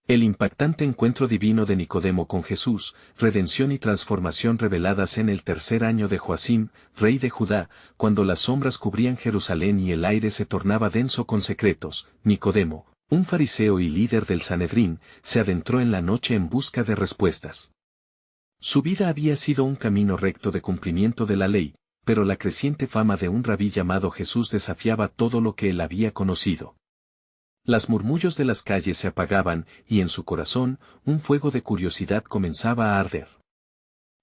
El impactante encuentro divino de Nicodemo con Jesús, redención y transformación reveladas en el tercer año de Joacim, rey de Judá, cuando las sombras cubrían Jerusalén y el aire se tornaba denso con secretos. Nicodemo, un fariseo y líder del Sanedrín, se adentró en la noche en busca de respuestas. Su vida había sido un camino recto de cumplimiento de la ley, pero la creciente fama de un rabí llamado Jesús desafiaba todo lo que él había conocido. Las murmullos de las calles se apagaban, y en su corazón, un fuego de curiosidad comenzaba a arder.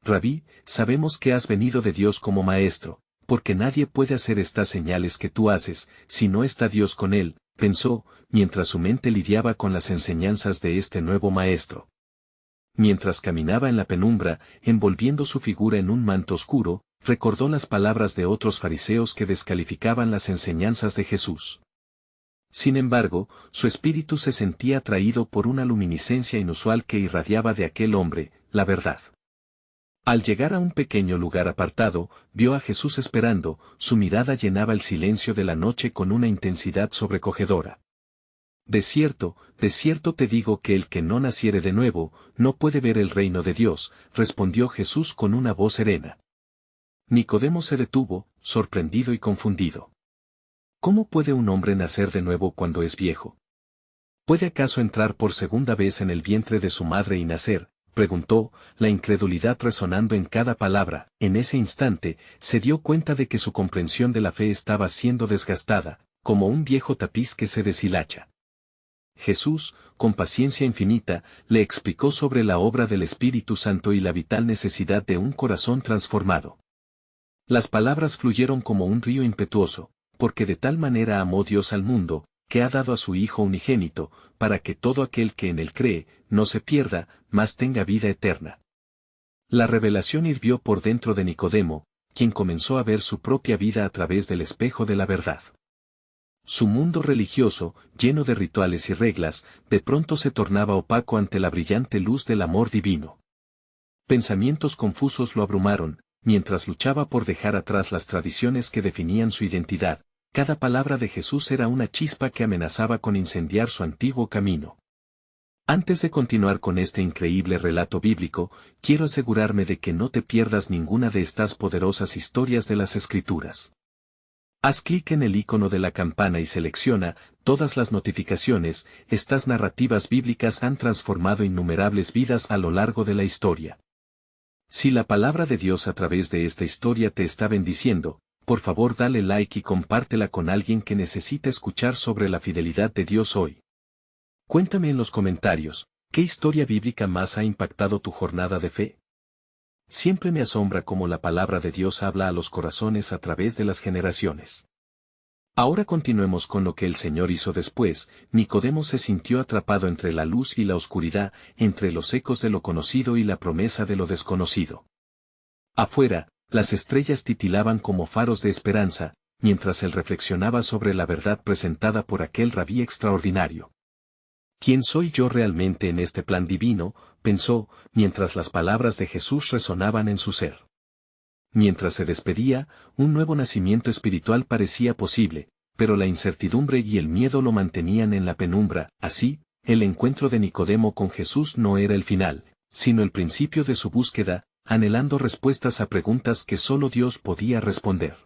Rabí, sabemos que has venido de Dios como maestro, porque nadie puede hacer estas señales que tú haces, si no está Dios con él, pensó, mientras su mente lidiaba con las enseñanzas de este nuevo maestro. Mientras caminaba en la penumbra, envolviendo su figura en un manto oscuro, recordó las palabras de otros fariseos que descalificaban las enseñanzas de Jesús. Sin embargo, su espíritu se sentía atraído por una luminiscencia inusual que irradiaba de aquel hombre, la verdad. Al llegar a un pequeño lugar apartado, vio a Jesús esperando, su mirada llenaba el silencio de la noche con una intensidad sobrecogedora. De cierto te digo que el que no naciere de nuevo, no puede ver el reino de Dios, respondió Jesús con una voz serena. Nicodemo se detuvo, sorprendido y confundido. ¿Cómo puede un hombre nacer de nuevo cuando es viejo? ¿Puede acaso entrar por segunda vez en el vientre de su madre y nacer? Preguntó, la incredulidad resonando en cada palabra. En ese instante, se dio cuenta de que su comprensión de la fe estaba siendo desgastada, como un viejo tapiz que se deshilacha. Jesús, con paciencia infinita, le explicó sobre la obra del Espíritu Santo y la vital necesidad de un corazón transformado. Las palabras fluyeron como un río impetuoso, porque de tal manera amó Dios al mundo, que ha dado a su Hijo unigénito, para que todo aquel que en él cree, no se pierda, mas tenga vida eterna. La revelación hirvió por dentro de Nicodemo, quien comenzó a ver su propia vida a través del espejo de la verdad. Su mundo religioso, lleno de rituales y reglas, de pronto se tornaba opaco ante la brillante luz del amor divino. Pensamientos confusos lo abrumaron, mientras luchaba por dejar atrás las tradiciones que definían su identidad. Cada palabra de Jesús era una chispa que amenazaba con incendiar su antiguo camino. Antes de continuar con este increíble relato bíblico, quiero asegurarme de que no te pierdas ninguna de estas poderosas historias de las Escrituras. Haz clic en el icono de la campana y selecciona todas las notificaciones. Estas narrativas bíblicas han transformado innumerables vidas a lo largo de la historia. Si la palabra de Dios a través de esta historia te está bendiciendo, por favor dale like y compártela con alguien que necesita escuchar sobre la fidelidad de Dios hoy. Cuéntame en los comentarios, ¿qué historia bíblica más ha impactado tu jornada de fe? Siempre me asombra cómo la palabra de Dios habla a los corazones a través de las generaciones. Ahora continuemos con lo que el Señor hizo después. Nicodemo se sintió atrapado entre la luz y la oscuridad, entre los ecos de lo conocido y la promesa de lo desconocido. Afuera, las estrellas titilaban como faros de esperanza, mientras él reflexionaba sobre la verdad presentada por aquel rabí extraordinario. ¿Quién soy yo realmente en este plan divino?, pensó, mientras las palabras de Jesús resonaban en su ser. Mientras se despedía, un nuevo nacimiento espiritual parecía posible, pero la incertidumbre y el miedo lo mantenían en la penumbra. Así, el encuentro de Nicodemo con Jesús no era el final, sino el principio de su búsqueda, anhelando respuestas a preguntas que solo Dios podía responder.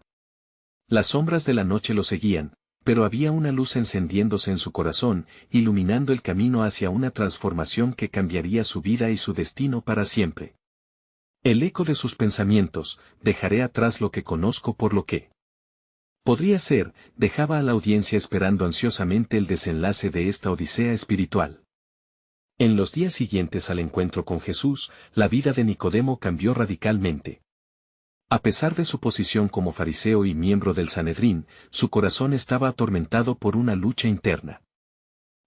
Las sombras de la noche lo seguían, pero había una luz encendiéndose en su corazón, iluminando el camino hacia una transformación que cambiaría su vida y su destino para siempre. El eco de sus pensamientos, dejaré atrás lo que conozco por lo que podría ser, dejaba a la audiencia esperando ansiosamente el desenlace de esta odisea espiritual. En los días siguientes al encuentro con Jesús, la vida de Nicodemo cambió radicalmente. A pesar de su posición como fariseo y miembro del Sanedrín, su corazón estaba atormentado por una lucha interna.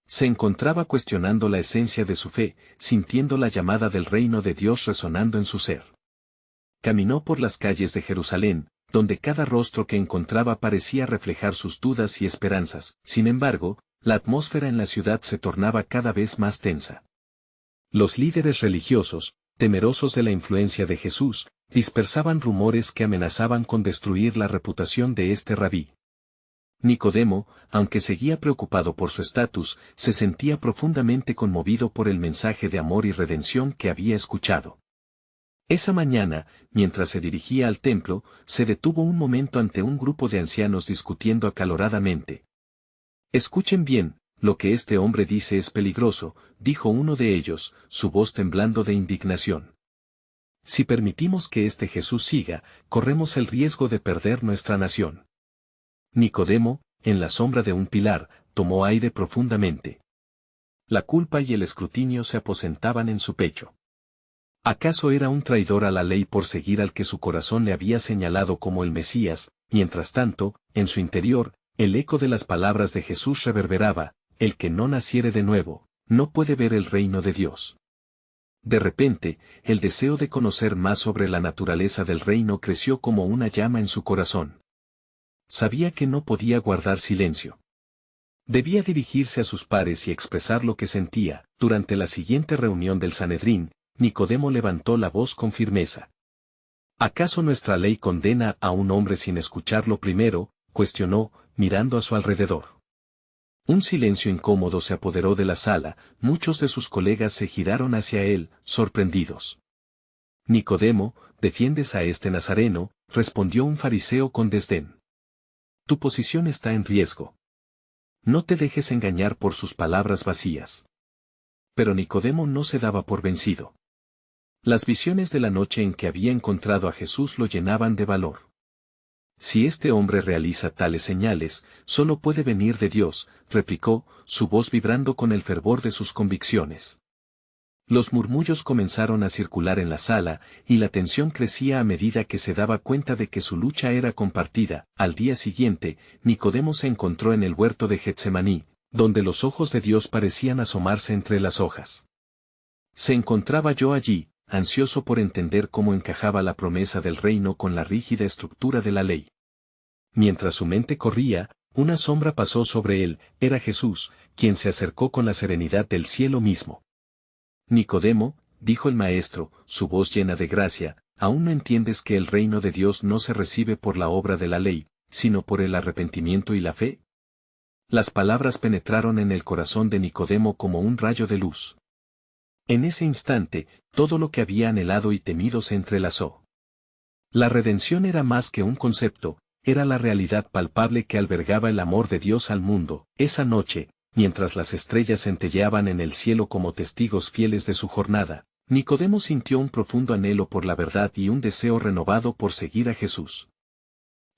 Se encontraba cuestionando la esencia de su fe, sintiendo la llamada del reino de Dios resonando en su ser. Caminó por las calles de Jerusalén, donde cada rostro que encontraba parecía reflejar sus dudas y esperanzas. Sin embargo, la atmósfera en la ciudad se tornaba cada vez más tensa. Los líderes religiosos, temerosos de la influencia de Jesús, dispersaban rumores que amenazaban con destruir la reputación de este rabí. Nicodemo, aunque seguía preocupado por su estatus, se sentía profundamente conmovido por el mensaje de amor y redención que había escuchado. Esa mañana, mientras se dirigía al templo, se detuvo un momento ante un grupo de ancianos discutiendo acaloradamente. «Escuchen bien, lo que este hombre dice es peligroso», dijo uno de ellos, su voz temblando de indignación. «Si permitimos que este Jesús siga, corremos el riesgo de perder nuestra nación». Nicodemo, en la sombra de un pilar, tomó aire profundamente. La culpa y el escrutinio se aposentaban en su pecho. ¿Acaso era un traidor a la ley por seguir al que su corazón le había señalado como el Mesías? Mientras tanto, en su interior, el eco de las palabras de Jesús reverberaba: «El que no naciere de nuevo, no puede ver el reino de Dios». De repente, el deseo de conocer más sobre la naturaleza del reino creció como una llama en su corazón. Sabía que no podía guardar silencio. Debía dirigirse a sus pares y expresar lo que sentía. Durante la siguiente reunión del Sanedrín, Nicodemo levantó la voz con firmeza. ¿Acaso nuestra ley condena a un hombre sin escucharlo primero?, cuestionó, mirando a su alrededor. Un silencio incómodo se apoderó de la sala, muchos de sus colegas se giraron hacia él, sorprendidos. «Nicodemo, ¿defiendes a este nazareno?», respondió un fariseo con desdén. «Tu posición está en riesgo. No te dejes engañar por sus palabras vacías». Pero Nicodemo no se daba por vencido. Las visiones de la noche en que había encontrado a Jesús lo llenaban de valor. «Si este hombre realiza tales señales, solo puede venir de Dios», replicó, su voz vibrando con el fervor de sus convicciones. Los murmullos comenzaron a circular en la sala, y la tensión crecía a medida que se daba cuenta de que su lucha era compartida. Al día siguiente, Nicodemo se encontró en el huerto de Getsemaní, donde los ojos de Dios parecían asomarse entre las hojas. Se encontraba yo allí, ansioso por entender cómo encajaba la promesa del reino con la rígida estructura de la ley. Mientras su mente corría, una sombra pasó sobre él. Era Jesús, quien se acercó con la serenidad del cielo mismo. «Nicodemo», dijo el maestro, su voz llena de gracia, «¿aún no entiendes que el reino de Dios no se recibe por la obra de la ley, sino por el arrepentimiento y la fe?» Las palabras penetraron en el corazón de Nicodemo como un rayo de luz. En ese instante, todo lo que había anhelado y temido se entrelazó. La redención era más que un concepto, era la realidad palpable que albergaba el amor de Dios al mundo. Esa noche, mientras las estrellas centelleaban en el cielo como testigos fieles de su jornada, Nicodemo sintió un profundo anhelo por la verdad y un deseo renovado por seguir a Jesús.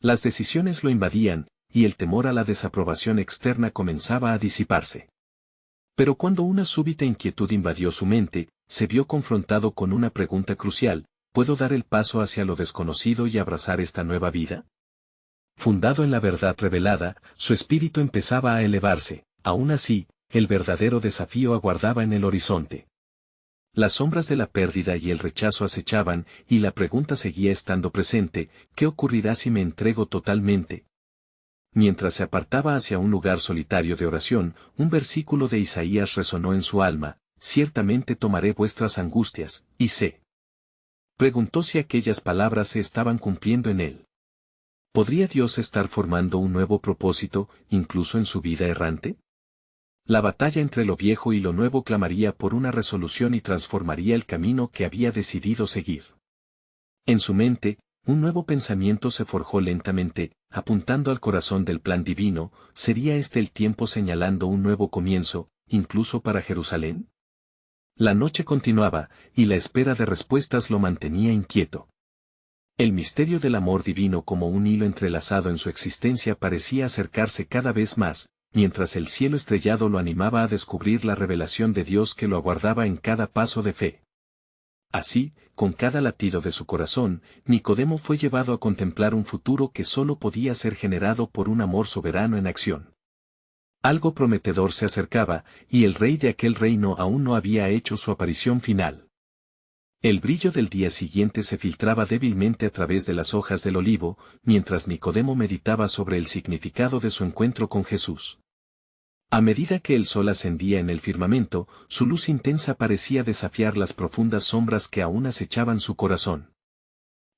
Las decisiones lo invadían, y el temor a la desaprobación externa comenzaba a disiparse. Pero cuando una súbita inquietud invadió su mente, se vio confrontado con una pregunta crucial: ¿puedo dar el paso hacia lo desconocido y abrazar esta nueva vida? Fundado en la verdad revelada, su espíritu empezaba a elevarse. Aún así, el verdadero desafío aguardaba en el horizonte. Las sombras de la pérdida y el rechazo acechaban, y la pregunta seguía estando presente: ¿qué ocurrirá si me entrego totalmente? Mientras se apartaba hacia un lugar solitario de oración, un versículo de Isaías resonó en su alma: «Ciertamente tomaré vuestras angustias, y sé». Preguntó si aquellas palabras se estaban cumpliendo en él. ¿Podría Dios estar formando un nuevo propósito, incluso en su vida errante? La batalla entre lo viejo y lo nuevo clamaría por una resolución y transformaría el camino que había decidido seguir. En su mente, un nuevo pensamiento se forjó lentamente, apuntando al corazón del plan divino: ¿sería este el tiempo señalando un nuevo comienzo, incluso para Jerusalén? La noche continuaba, y la espera de respuestas lo mantenía inquieto. El misterio del amor divino, como un hilo entrelazado en su existencia, parecía acercarse cada vez más, mientras el cielo estrellado lo animaba a descubrir la revelación de Dios que lo aguardaba en cada paso de fe. Así, con cada latido de su corazón, Nicodemo fue llevado a contemplar un futuro que solo podía ser generado por un amor soberano en acción. Algo prometedor se acercaba, y el rey de aquel reino aún no había hecho su aparición final. El brillo del día siguiente se filtraba débilmente a través de las hojas del olivo, mientras Nicodemo meditaba sobre el significado de su encuentro con Jesús. A medida que el sol ascendía en el firmamento, su luz intensa parecía desafiar las profundas sombras que aún acechaban su corazón.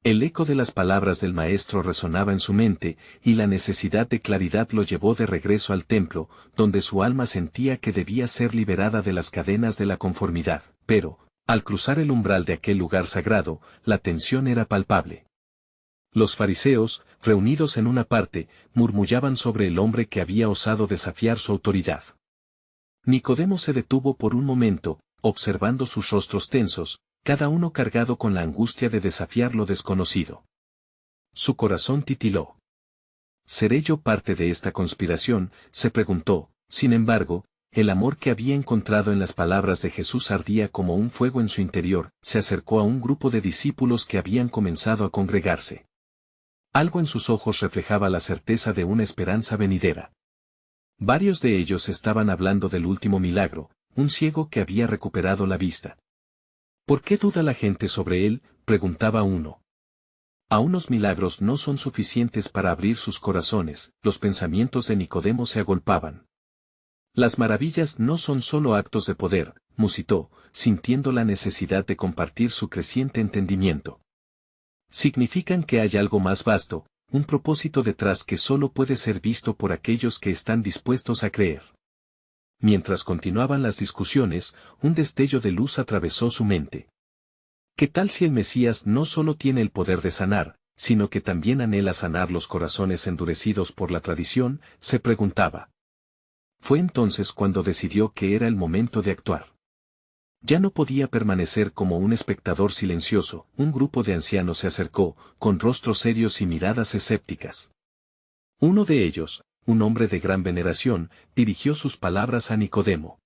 El eco de las palabras del maestro resonaba en su mente, y la necesidad de claridad lo llevó de regreso al templo, donde su alma sentía que debía ser liberada de las cadenas de la conformidad. Pero, al cruzar el umbral de aquel lugar sagrado, la tensión era palpable. Los fariseos, reunidos en una parte, murmullaban sobre el hombre que había osado desafiar su autoridad. Nicodemo se detuvo por un momento, observando sus rostros tensos, cada uno cargado con la angustia de desafiar lo desconocido. Su corazón titiló. ¿Seré yo parte de esta conspiración?, se preguntó. Sin embargo, el amor que había encontrado en las palabras de Jesús ardía como un fuego en su interior. Se acercó a un grupo de discípulos que habían comenzado a congregarse. Algo en sus ojos reflejaba la certeza de una esperanza venidera. Varios de ellos estaban hablando del último milagro, un ciego que había recuperado la vista. ¿Por qué duda la gente sobre él?, preguntaba uno. Aún los milagros no son suficientes para abrir sus corazones. Los pensamientos de Nicodemo se agolpaban. Las maravillas no son solo actos de poder, musitó, sintiendo la necesidad de compartir su creciente entendimiento. Significan que hay algo más vasto, un propósito detrás que solo puede ser visto por aquellos que están dispuestos a creer. Mientras continuaban las discusiones, un destello de luz atravesó su mente. ¿Qué tal si el Mesías no solo tiene el poder de sanar, sino que también anhela sanar los corazones endurecidos por la tradición?, se preguntaba. Fue entonces cuando decidió que era el momento de actuar. Ya no podía permanecer como un espectador silencioso. Un grupo de ancianos se acercó, con rostros serios y miradas escépticas. Uno de ellos, un hombre de gran veneración, dirigió sus palabras a Nicodemo.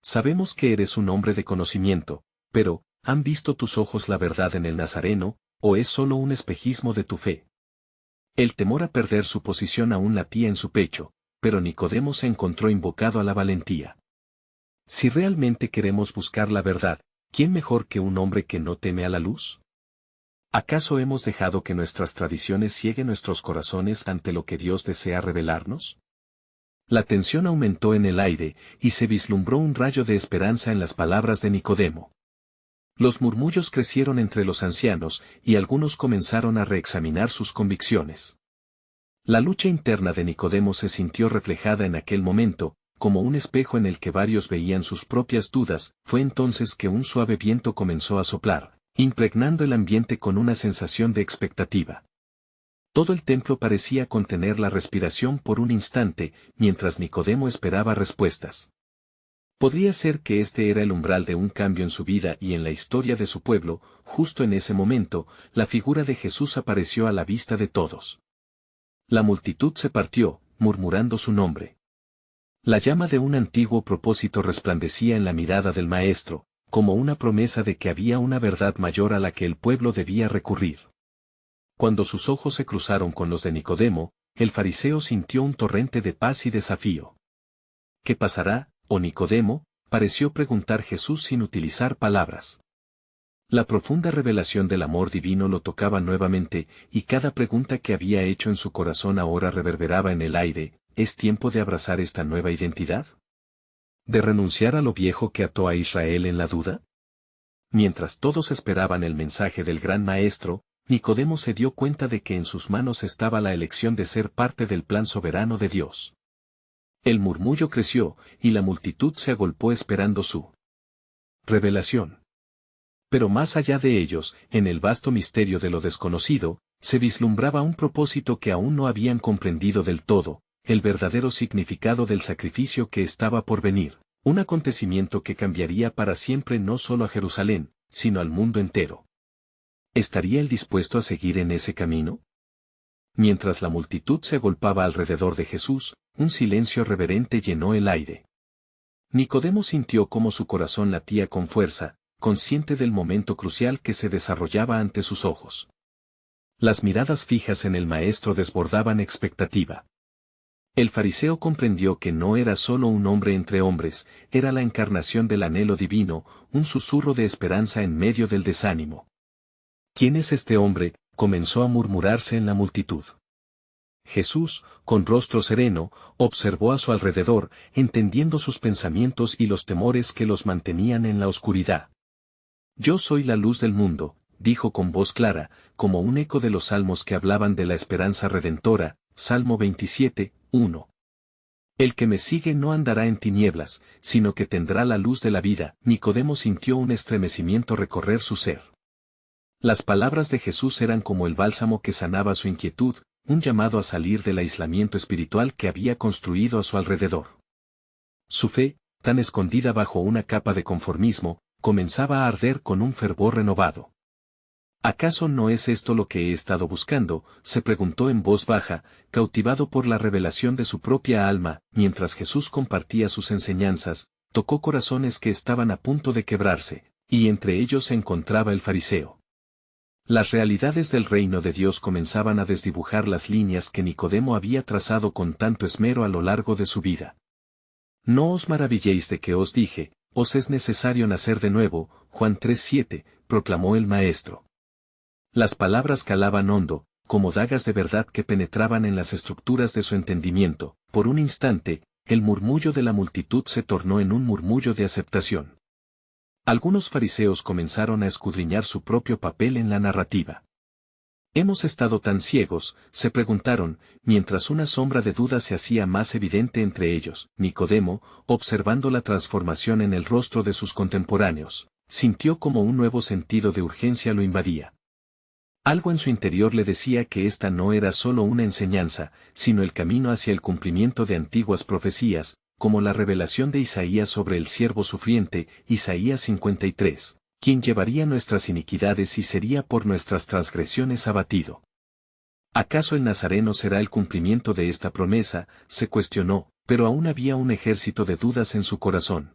Sabemos que eres un hombre de conocimiento, pero, ¿han visto tus ojos la verdad en el Nazareno, o es solo un espejismo de tu fe? El temor a perder su posición aún latía en su pecho, pero Nicodemo se encontró invocado a la valentía. Si realmente queremos buscar la verdad, ¿quién mejor que un hombre que no teme a la luz? ¿Acaso hemos dejado que nuestras tradiciones cieguen nuestros corazones ante lo que Dios desea revelarnos? La tensión aumentó en el aire, y se vislumbró un rayo de esperanza en las palabras de Nicodemo. Los murmullos crecieron entre los ancianos, y algunos comenzaron a reexaminar sus convicciones. La lucha interna de Nicodemo se sintió reflejada en aquel momento, como un espejo en el que varios veían sus propias dudas. Fue entonces que un suave viento comenzó a soplar, impregnando el ambiente con una sensación de expectativa. Todo el templo parecía contener la respiración por un instante, mientras Nicodemo esperaba respuestas. Podría ser que este era el umbral de un cambio en su vida y en la historia de su pueblo. Justo en ese momento, la figura de Jesús apareció a la vista de todos. La multitud se partió, murmurando su nombre. La llama de un antiguo propósito resplandecía en la mirada del maestro, como una promesa de que había una verdad mayor a la que el pueblo debía recurrir. Cuando sus ojos se cruzaron con los de Nicodemo, el fariseo sintió un torrente de paz y desafío. ¿Qué pasará, oh Nicodemo?, pareció preguntar Jesús sin utilizar palabras. La profunda revelación del amor divino lo tocaba nuevamente, y cada pregunta que había hecho en su corazón ahora reverberaba en el aire. ¿Es tiempo de abrazar esta nueva identidad? ¿De renunciar a lo viejo que ató a Israel en la duda? Mientras todos esperaban el mensaje del gran maestro, Nicodemo se dio cuenta de que en sus manos estaba la elección de ser parte del plan soberano de Dios. El murmullo creció, y la multitud se agolpó esperando su revelación. Pero más allá de ellos, en el vasto misterio de lo desconocido, se vislumbraba un propósito que aún no habían comprendido del todo, el verdadero significado del sacrificio que estaba por venir, un acontecimiento que cambiaría para siempre no solo a Jerusalén, sino al mundo entero. ¿Estaría él dispuesto a seguir en ese camino? Mientras la multitud se agolpaba alrededor de Jesús, un silencio reverente llenó el aire. Nicodemo sintió cómo su corazón latía con fuerza, consciente del momento crucial que se desarrollaba ante sus ojos. Las miradas fijas en el maestro desbordaban expectativa. El fariseo comprendió que no era solo un hombre entre hombres, era la encarnación del anhelo divino, un susurro de esperanza en medio del desánimo. ¿Quién es este hombre?, comenzó a murmurarse en la multitud. Jesús, con rostro sereno, observó a su alrededor, entendiendo sus pensamientos y los temores que los mantenían en la oscuridad. Yo soy la luz del mundo, dijo con voz clara, como un eco de los salmos que hablaban de la esperanza redentora, Salmo 27, 1. El que me sigue no andará en tinieblas, sino que tendrá la luz de la vida. Nicodemo sintió un estremecimiento recorrer su ser. Las palabras de Jesús eran como el bálsamo que sanaba su inquietud, un llamado a salir del aislamiento espiritual que había construido a su alrededor. Su fe, tan escondida bajo una capa de conformismo, comenzaba a arder con un fervor renovado. ¿Acaso no es esto lo que he estado buscando?, se preguntó en voz baja, cautivado por la revelación de su propia alma. Mientras Jesús compartía sus enseñanzas, tocó corazones que estaban a punto de quebrarse, y entre ellos se encontraba el fariseo. Las realidades del reino de Dios comenzaban a desdibujar las líneas que Nicodemo había trazado con tanto esmero a lo largo de su vida. No os maravilléis de que os dije, os es necesario nacer de nuevo, Juan 3:7, proclamó el maestro. Las palabras calaban hondo, como dagas de verdad que penetraban en las estructuras de su entendimiento. Por un instante, el murmullo de la multitud se tornó en un murmullo de aceptación. Algunos fariseos comenzaron a escudriñar su propio papel en la narrativa. ¿Hemos estado tan ciegos?, se preguntaron, mientras una sombra de duda se hacía más evidente entre ellos. Nicodemo, observando la transformación en el rostro de sus contemporáneos, sintió como un nuevo sentido de urgencia lo invadía. Algo en su interior le decía que esta no era solo una enseñanza, sino el camino hacia el cumplimiento de antiguas profecías, como la revelación de Isaías sobre el siervo sufriente, Isaías 53, quien llevaría nuestras iniquidades y sería por nuestras transgresiones abatido. ¿Acaso el Nazareno será el cumplimiento de esta promesa?, se cuestionó, pero aún había un ejército de dudas en su corazón.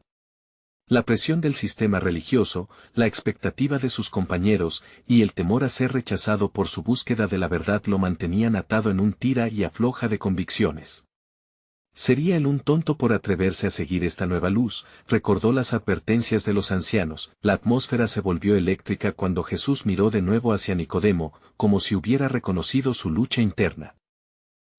La presión del sistema religioso, la expectativa de sus compañeros, y el temor a ser rechazado por su búsqueda de la verdad lo mantenían atado en un tira y afloja de convicciones. Sería él un tonto por atreverse a seguir esta nueva luz, recordó las advertencias de los ancianos. La atmósfera se volvió eléctrica cuando Jesús miró de nuevo hacia Nicodemo, como si hubiera reconocido su lucha interna.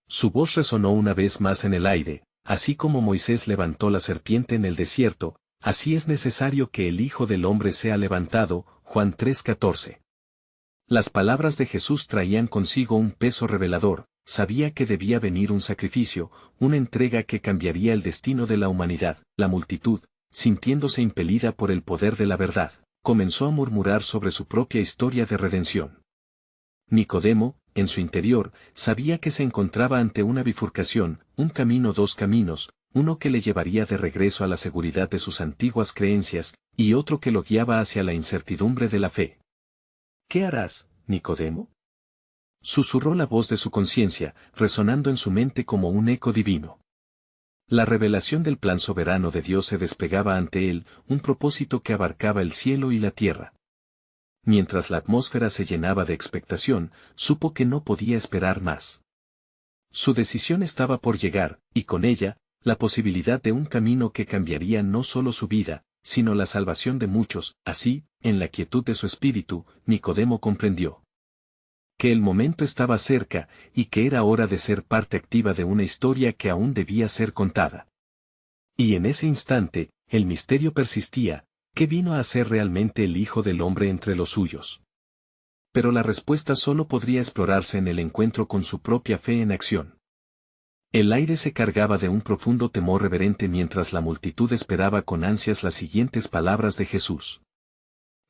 Su voz resonó una vez más en el aire, así como Moisés levantó la serpiente en el desierto, así es necesario que el Hijo del Hombre sea levantado, Juan 3:14. Las palabras de Jesús traían consigo un peso revelador, sabía que debía venir un sacrificio, una entrega que cambiaría el destino de la humanidad. La multitud, sintiéndose impelida por el poder de la verdad, comenzó a murmurar sobre su propia historia de redención. Nicodemo, en su interior, sabía que se encontraba ante una bifurcación, un camino, dos caminos, uno que le llevaría de regreso a la seguridad de sus antiguas creencias, y otro que lo guiaba hacia la incertidumbre de la fe. ¿Qué harás, Nicodemo?, susurró la voz de su conciencia, resonando en su mente como un eco divino. La revelación del plan soberano de Dios se desplegaba ante él, un propósito que abarcaba el cielo y la tierra. Mientras la atmósfera se llenaba de expectación, supo que no podía esperar más. Su decisión estaba por llegar, y con ella, la posibilidad de un camino que cambiaría no solo su vida, sino la salvación de muchos. Así, en la quietud de su espíritu, Nicodemo comprendió que el momento estaba cerca, y que era hora de ser parte activa de una historia que aún debía ser contada. Y en ese instante, el misterio persistía: ¿qué vino a hacer realmente el Hijo del Hombre entre los suyos? Pero la respuesta solo podría explorarse en el encuentro con su propia fe en acción. El aire se cargaba de un profundo temor reverente mientras la multitud esperaba con ansias las siguientes palabras de Jesús.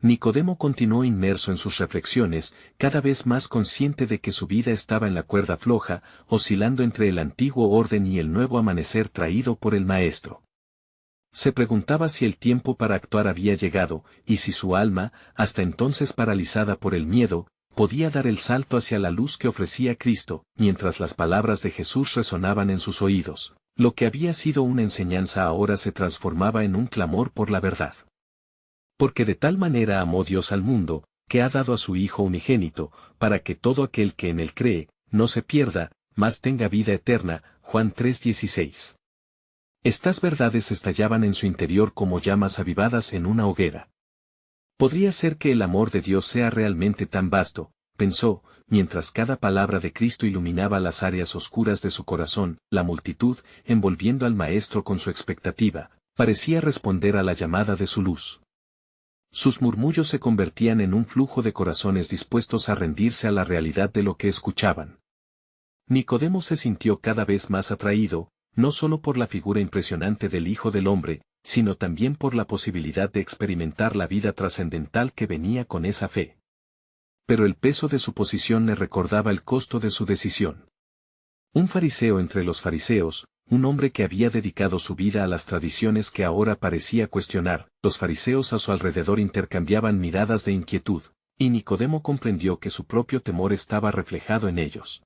Nicodemo continuó inmerso en sus reflexiones, cada vez más consciente de que su vida estaba en la cuerda floja, oscilando entre el antiguo orden y el nuevo amanecer traído por el Maestro. Se preguntaba si el tiempo para actuar había llegado, y si su alma, hasta entonces paralizada por el miedo, podía dar el salto hacia la luz que ofrecía Cristo. Mientras las palabras de Jesús resonaban en sus oídos, lo que había sido una enseñanza ahora se transformaba en un clamor por la verdad. Porque de tal manera amó Dios al mundo, que ha dado a su Hijo unigénito, para que todo aquel que en él cree, no se pierda, mas tenga vida eterna. Juan 3:16. Estas verdades estallaban en su interior como llamas avivadas en una hoguera. Podría ser que el amor de Dios sea realmente tan vasto, pensó, mientras cada palabra de Cristo iluminaba las áreas oscuras de su corazón. La multitud, envolviendo al Maestro con su expectativa, parecía responder a la llamada de su luz. Sus murmullos se convertían en un flujo de corazones dispuestos a rendirse a la realidad de lo que escuchaban. Nicodemo se sintió cada vez más atraído, no solo por la figura impresionante del Hijo del Hombre, sino también por la posibilidad de experimentar la vida trascendental que venía con esa fe. Pero el peso de su posición le recordaba el costo de su decisión. Un fariseo entre los fariseos, un hombre que había dedicado su vida a las tradiciones que ahora parecía cuestionar, los fariseos a su alrededor intercambiaban miradas de inquietud, y Nicodemo comprendió que su propio temor estaba reflejado en ellos.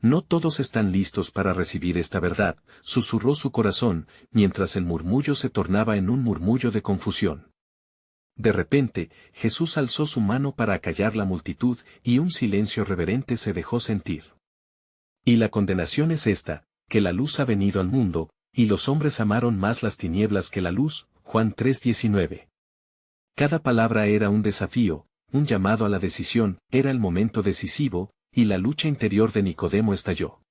No todos están listos para recibir esta verdad, susurró su corazón, mientras el murmullo se tornaba en un murmullo de confusión. De repente, Jesús alzó su mano para acallar la multitud y un silencio reverente se dejó sentir. Y la condenación es esta, que la luz ha venido al mundo, y los hombres amaron más las tinieblas que la luz, Juan 3:19. Cada palabra era un desafío, un llamado a la decisión, era el momento decisivo, y la lucha interior de Nicodemo estalló.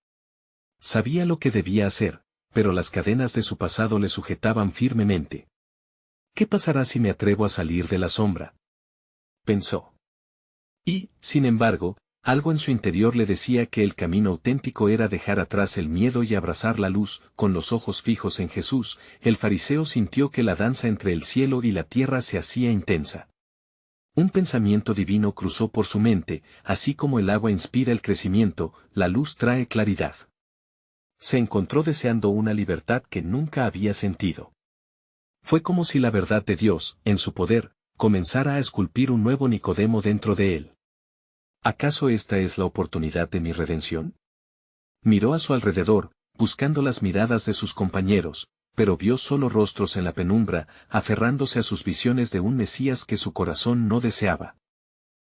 Sabía lo que debía hacer, pero las cadenas de su pasado le sujetaban firmemente. ¿Qué pasará si me atrevo a salir de la sombra?, pensó. Y, sin embargo, algo en su interior le decía que el camino auténtico era dejar atrás el miedo y abrazar la luz. Con los ojos fijos en Jesús, el fariseo sintió que la danza entre el cielo y la tierra se hacía intensa. Un pensamiento divino cruzó por su mente, así como el agua inspira el crecimiento, la luz trae claridad. Se encontró deseando una libertad que nunca había sentido. Fue como si la verdad de Dios, en su poder, comenzara a esculpir un nuevo Nicodemo dentro de él. ¿Acaso esta es la oportunidad de mi redención? Miró a su alrededor, buscando las miradas de sus compañeros, pero vio solo rostros en la penumbra, aferrándose a sus visiones de un Mesías que su corazón no deseaba.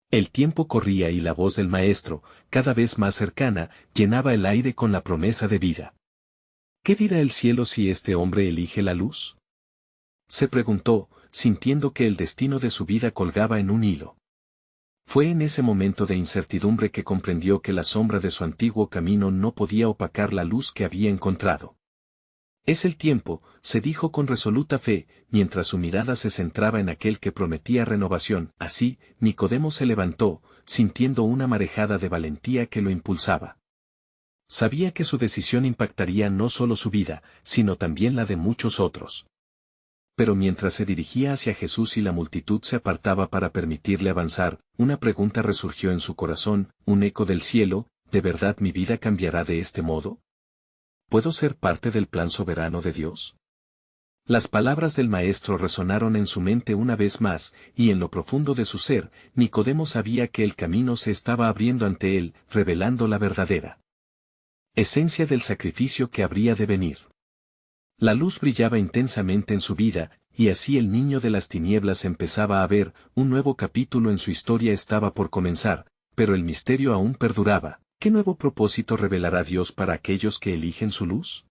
El tiempo corría y la voz del Maestro, cada vez más cercana, llenaba el aire con la promesa de vida. ¿Qué dirá el cielo si este hombre elige la luz?, se preguntó, sintiendo que el destino de su vida colgaba en un hilo. Fue en ese momento de incertidumbre que comprendió que la sombra de su antiguo camino no podía opacar la luz que había encontrado. Es el tiempo, se dijo con resoluta fe, mientras su mirada se centraba en aquel que prometía renovación. Así, Nicodemo se levantó, sintiendo una marejada de valentía que lo impulsaba. Sabía que su decisión impactaría no solo su vida, sino también la de muchos otros. Pero mientras se dirigía hacia Jesús y la multitud se apartaba para permitirle avanzar, una pregunta resurgió en su corazón, un eco del cielo: ¿de verdad mi vida cambiará de este modo? ¿Puedo ser parte del plan soberano de Dios? Las palabras del Maestro resonaron en su mente una vez más, y en lo profundo de su ser, Nicodemo sabía que el camino se estaba abriendo ante él, revelando la verdadera esencia del sacrificio que habría de venir. La luz brillaba intensamente en su vida, y así el niño de las tinieblas empezaba a ver, un nuevo capítulo en su historia estaba por comenzar, pero el misterio aún perduraba. ¿Qué nuevo propósito revelará Dios para aquellos que eligen su luz?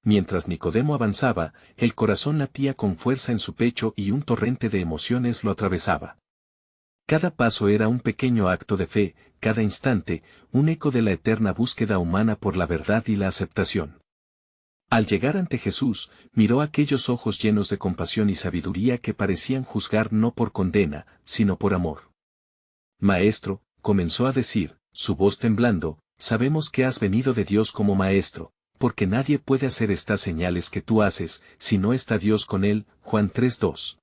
Mientras Nicodemo avanzaba, el corazón latía con fuerza en su pecho y un torrente de emociones lo atravesaba. Cada paso era un pequeño acto de fe, cada instante, un eco de la eterna búsqueda humana por la verdad y la aceptación. Al llegar ante Jesús, miró aquellos ojos llenos de compasión y sabiduría que parecían juzgar no por condena, sino por amor. Maestro, comenzó a decir, su voz temblando, sabemos que has venido de Dios como Maestro, porque nadie puede hacer estas señales que tú haces, si no está Dios con él, Juan 3:2.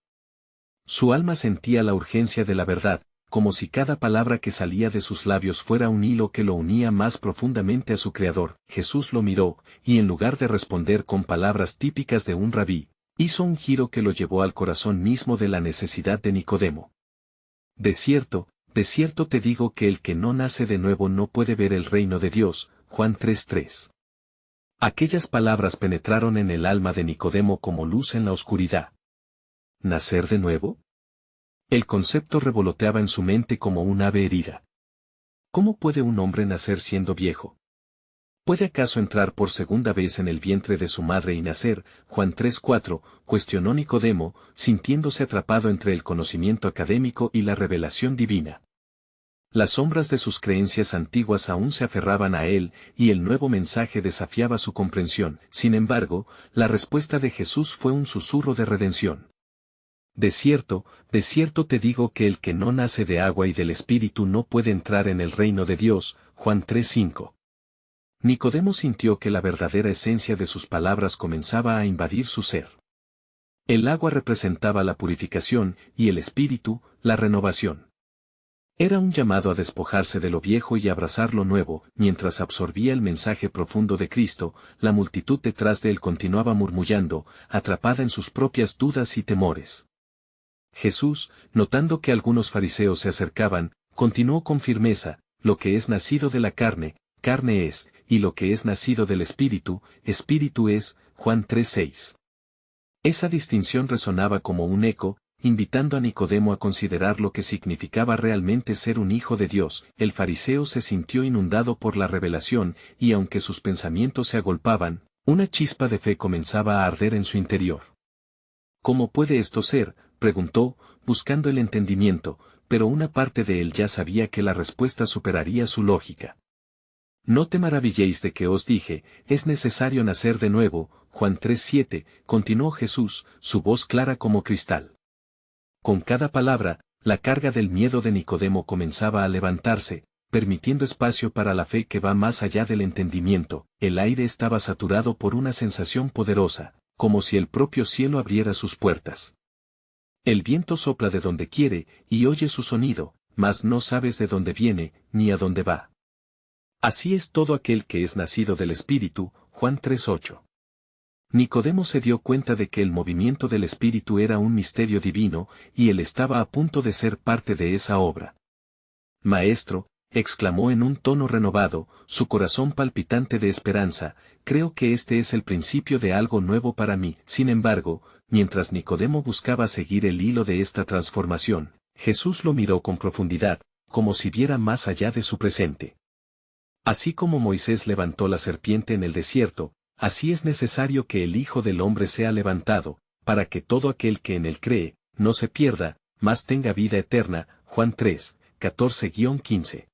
Su alma sentía la urgencia de la verdad, como si cada palabra que salía de sus labios fuera un hilo que lo unía más profundamente a su Creador. Jesús lo miró, y en lugar de responder con palabras típicas de un rabí, hizo un giro que lo llevó al corazón mismo de la necesidad de Nicodemo. De cierto te digo que el que no nace de nuevo no puede ver el reino de Dios, Juan 3:3. Aquellas palabras penetraron en el alma de Nicodemo como luz en la oscuridad. ¿Nacer de nuevo? El concepto revoloteaba en su mente como un ave herida. ¿Cómo puede un hombre nacer siendo viejo? ¿Puede acaso entrar por segunda vez en el vientre de su madre y nacer? Juan 3:4, cuestionó Nicodemo, sintiéndose atrapado entre el conocimiento académico y la revelación divina. Las sombras de sus creencias antiguas aún se aferraban a él, y el nuevo mensaje desafiaba su comprensión. Sin embargo, la respuesta de Jesús fue un susurro de redención. de cierto te digo que el que no nace de agua y del Espíritu no puede entrar en el reino de Dios. Juan 3:5. Nicodemo sintió que la verdadera esencia de sus palabras comenzaba a invadir su ser. El agua representaba la purificación, y el Espíritu, la renovación. Era un llamado a despojarse de lo viejo y abrazar lo nuevo. Mientras absorbía el mensaje profundo de Cristo, la multitud detrás de él continuaba murmullando, atrapada en sus propias dudas y temores. Jesús, notando que algunos fariseos se acercaban, continuó con firmeza: lo que es nacido de la carne, carne es, y lo que es nacido del Espíritu, Espíritu es. Juan 3:6. Esa distinción resonaba como un eco, invitando a Nicodemo a considerar lo que significaba realmente ser un hijo de Dios. El fariseo se sintió inundado por la revelación, y aunque sus pensamientos se agolpaban, una chispa de fe comenzaba a arder en su interior. ¿Cómo puede esto ser?, preguntó, buscando el entendimiento, pero una parte de él ya sabía que la respuesta superaría su lógica. No te maravilléis de que os dije, es necesario nacer de nuevo. Juan 3:7, continuó Jesús, su voz clara como cristal. Con cada palabra, la carga del miedo de Nicodemo comenzaba a levantarse, permitiendo espacio para la fe que va más allá del entendimiento. El aire estaba saturado por una sensación poderosa, como si el propio cielo abriera sus puertas. El viento sopla de donde quiere, y oye su sonido, mas no sabes de dónde viene, ni a dónde va. Así es todo aquel que es nacido del Espíritu. Juan 3:8. Nicodemo se dio cuenta de que el movimiento del Espíritu era un misterio divino, y él estaba a punto de ser parte de esa obra. Maestro, exclamó en un tono renovado, su corazón palpitante de esperanza, creo que este es el principio de algo nuevo para mí. Sin embargo, mientras Nicodemo buscaba seguir el hilo de esta transformación, Jesús lo miró con profundidad, como si viera más allá de su presente. Así como Moisés levantó la serpiente en el desierto, así es necesario que el Hijo del Hombre sea levantado, para que todo aquel que en él cree, no se pierda, mas tenga vida eterna. Juan 3:14-15.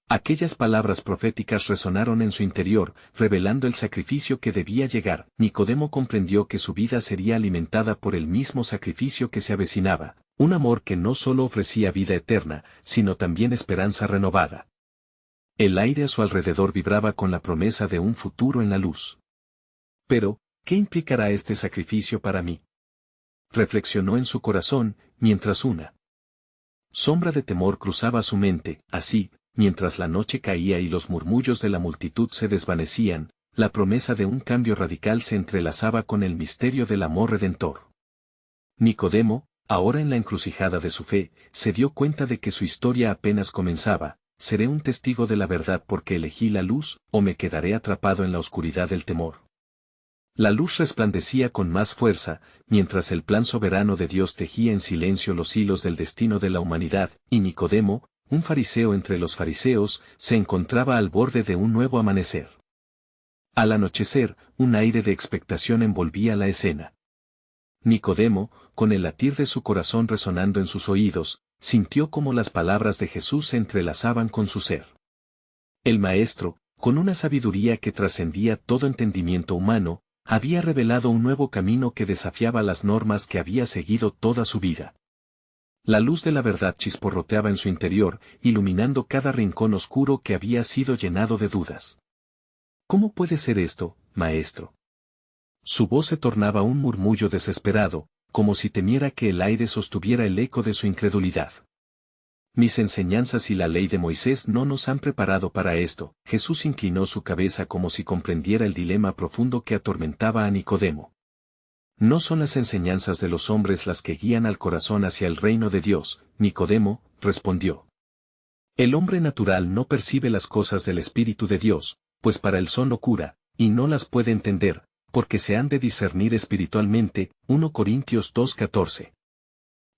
Aquellas palabras proféticas resonaron en su interior, revelando el sacrificio que debía llegar. Nicodemo comprendió que su vida sería alimentada por el mismo sacrificio que se avecinaba, un amor que no solo ofrecía vida eterna, sino también esperanza renovada. El aire a su alrededor vibraba con la promesa de un futuro en la luz. Pero, ¿qué implicará este sacrificio para mí?, reflexionó en su corazón, mientras una sombra de temor cruzaba su mente. Así, mientras la noche caía y los murmullos de la multitud se desvanecían, la promesa de un cambio radical se entrelazaba con el misterio del amor redentor. Nicodemo, ahora en la encrucijada de su fe, se dio cuenta de que su historia apenas comenzaba. ¿Seré un testigo de la verdad porque elegí la luz, o me quedaré atrapado en la oscuridad del temor? La luz resplandecía con más fuerza, mientras el plan soberano de Dios tejía en silencio los hilos del destino de la humanidad, y Nicodemo, un fariseo entre los fariseos, se encontraba al borde de un nuevo amanecer. Al anochecer, un aire de expectación envolvía la escena. Nicodemo, con el latir de su corazón resonando en sus oídos, sintió como las palabras de Jesús se entrelazaban con su ser. El Maestro, con una sabiduría que trascendía todo entendimiento humano, había revelado un nuevo camino que desafiaba las normas que había seguido toda su vida. La luz de la verdad chisporroteaba en su interior, iluminando cada rincón oscuro que había sido llenado de dudas. ¿Cómo puede ser esto, Maestro? Su voz se tornaba un murmullo desesperado, como si temiera que el aire sostuviera el eco de su incredulidad. Mis enseñanzas y la ley de Moisés no nos han preparado para esto. Jesús inclinó su cabeza como si comprendiera el dilema profundo que atormentaba a Nicodemo. No son las enseñanzas de los hombres las que guían al corazón hacia el reino de Dios, Nicodemo, respondió. El hombre natural no percibe las cosas del Espíritu de Dios, pues para él son locura, y no las puede entender, porque se han de discernir espiritualmente. 1 Corintios 2:14.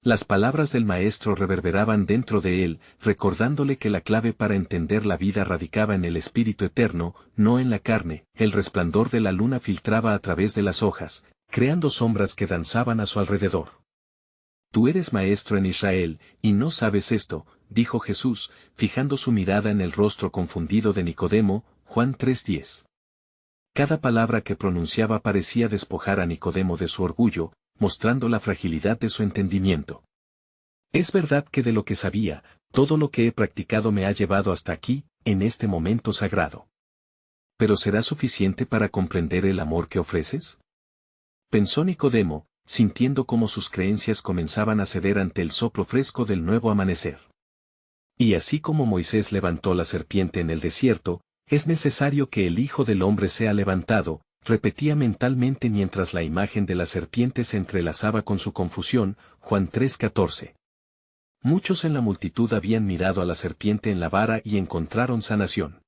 Las palabras del Maestro reverberaban dentro de él, recordándole que la clave para entender la vida radicaba en el Espíritu eterno, no en la carne. El resplandor de la luna filtraba a través de las hojas, creando sombras que danzaban a su alrededor. Tú eres maestro en Israel, y no sabes esto, dijo Jesús, fijando su mirada en el rostro confundido de Nicodemo. Juan 3:10. Cada palabra que pronunciaba parecía despojar a Nicodemo de su orgullo, mostrando la fragilidad de su entendimiento. Es verdad que de lo que sabía, todo lo que he practicado me ha llevado hasta aquí, en este momento sagrado. ¿Pero será suficiente para comprender el amor que ofreces? Pensó Nicodemo, sintiendo cómo sus creencias comenzaban a ceder ante el soplo fresco del nuevo amanecer. Y así como Moisés levantó la serpiente en el desierto, es necesario que el Hijo del Hombre sea levantado, repetía mentalmente mientras la imagen de la serpiente se entrelazaba con su confusión, Juan 3:14. Muchos en la multitud habían mirado a la serpiente en la vara y encontraron sanación.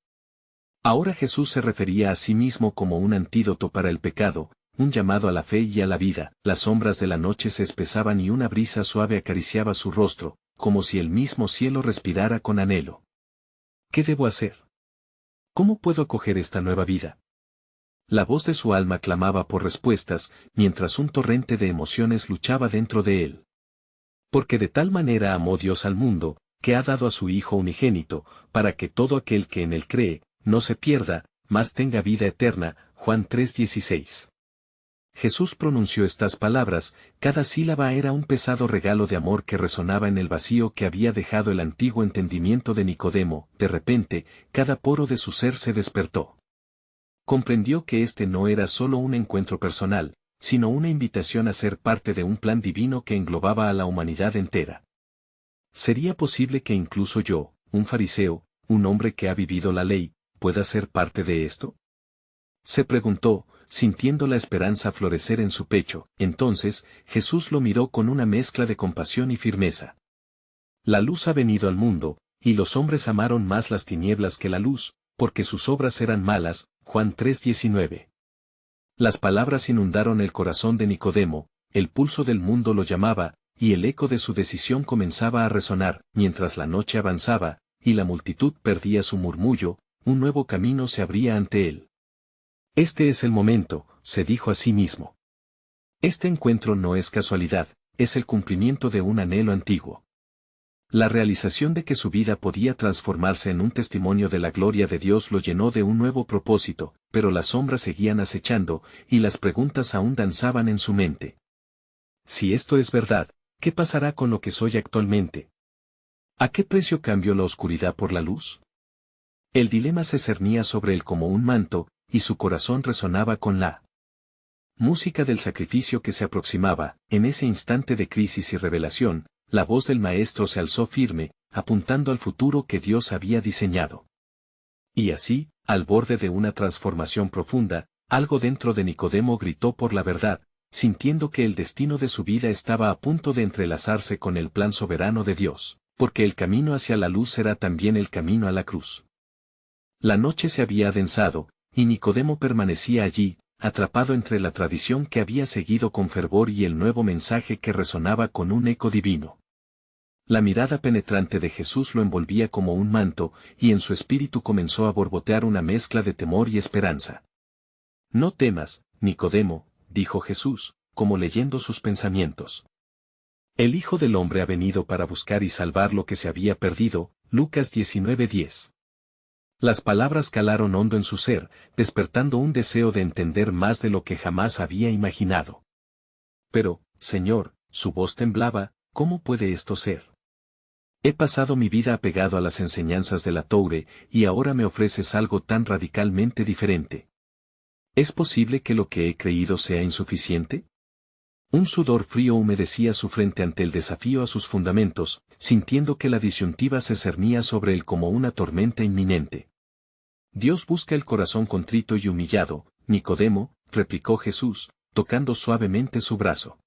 Ahora Jesús se refería a sí mismo como un antídoto para el pecado, un llamado a la fe y a la vida. Las sombras de la noche se espesaban y una brisa suave acariciaba su rostro, como si el mismo cielo respirara con anhelo. ¿Qué debo hacer? ¿Cómo puedo acoger esta nueva vida? La voz de su alma clamaba por respuestas, mientras un torrente de emociones luchaba dentro de él. Porque de tal manera amó Dios al mundo, que ha dado a su Hijo unigénito, para que todo aquel que en él cree, no se pierda, mas tenga vida eterna. Juan 3:16. Jesús pronunció estas palabras, cada sílaba era un pesado regalo de amor que resonaba en el vacío que había dejado el antiguo entendimiento de Nicodemo. De repente, cada poro de su ser se despertó. Comprendió que este no era solo un encuentro personal, sino una invitación a ser parte de un plan divino que englobaba a la humanidad entera. ¿Sería posible que incluso yo, un fariseo, un hombre que ha vivido la ley, pueda ser parte de esto? Se preguntó, sintiendo la esperanza florecer en su pecho. Entonces, Jesús lo miró con una mezcla de compasión y firmeza. La luz ha venido al mundo, y los hombres amaron más las tinieblas que la luz, porque sus obras eran malas. Juan 3:19. Las palabras inundaron el corazón de Nicodemo, el pulso del mundo lo llamaba, y el eco de su decisión comenzaba a resonar. Mientras la noche avanzaba, y la multitud perdía su murmullo, un nuevo camino se abría ante él. Este es el momento, se dijo a sí mismo. Este encuentro no es casualidad, es el cumplimiento de un anhelo antiguo. La realización de que su vida podía transformarse en un testimonio de la gloria de Dios lo llenó de un nuevo propósito, pero las sombras seguían acechando, y las preguntas aún danzaban en su mente. Si esto es verdad, ¿qué pasará con lo que soy actualmente? ¿A qué precio cambio la oscuridad por la luz? El dilema se cernía sobre él como un manto, y su corazón resonaba con la música del sacrificio que se aproximaba. En ese instante de crisis y revelación, la voz del Maestro se alzó firme, apuntando al futuro que Dios había diseñado. Y así, al borde de una transformación profunda, algo dentro de Nicodemo gritó por la verdad, sintiendo que el destino de su vida estaba a punto de entrelazarse con el plan soberano de Dios, porque el camino hacia la luz era también el camino a la cruz. La noche se había adensado, y Nicodemo permanecía allí, atrapado entre la tradición que había seguido con fervor y el nuevo mensaje que resonaba con un eco divino. La mirada penetrante de Jesús lo envolvía como un manto, y en su espíritu comenzó a borbotear una mezcla de temor y esperanza. No temas, Nicodemo, dijo Jesús, como leyendo sus pensamientos. El Hijo del Hombre ha venido para buscar y salvar lo que se había perdido. Lucas 19:10. Las palabras calaron hondo en su ser, despertando un deseo de entender más de lo que jamás había imaginado. Pero, Señor, su voz temblaba, ¿cómo puede esto ser? He pasado mi vida apegado a las enseñanzas de la Toure, y ahora me ofreces algo tan radicalmente diferente. ¿Es posible que lo que he creído sea insuficiente? Un sudor frío humedecía su frente ante el desafío a sus fundamentos, sintiendo que la disyuntiva se cernía sobre él como una tormenta inminente. Dios busca el corazón contrito y humillado, Nicodemo, replicó Jesús, tocando suavemente su brazo.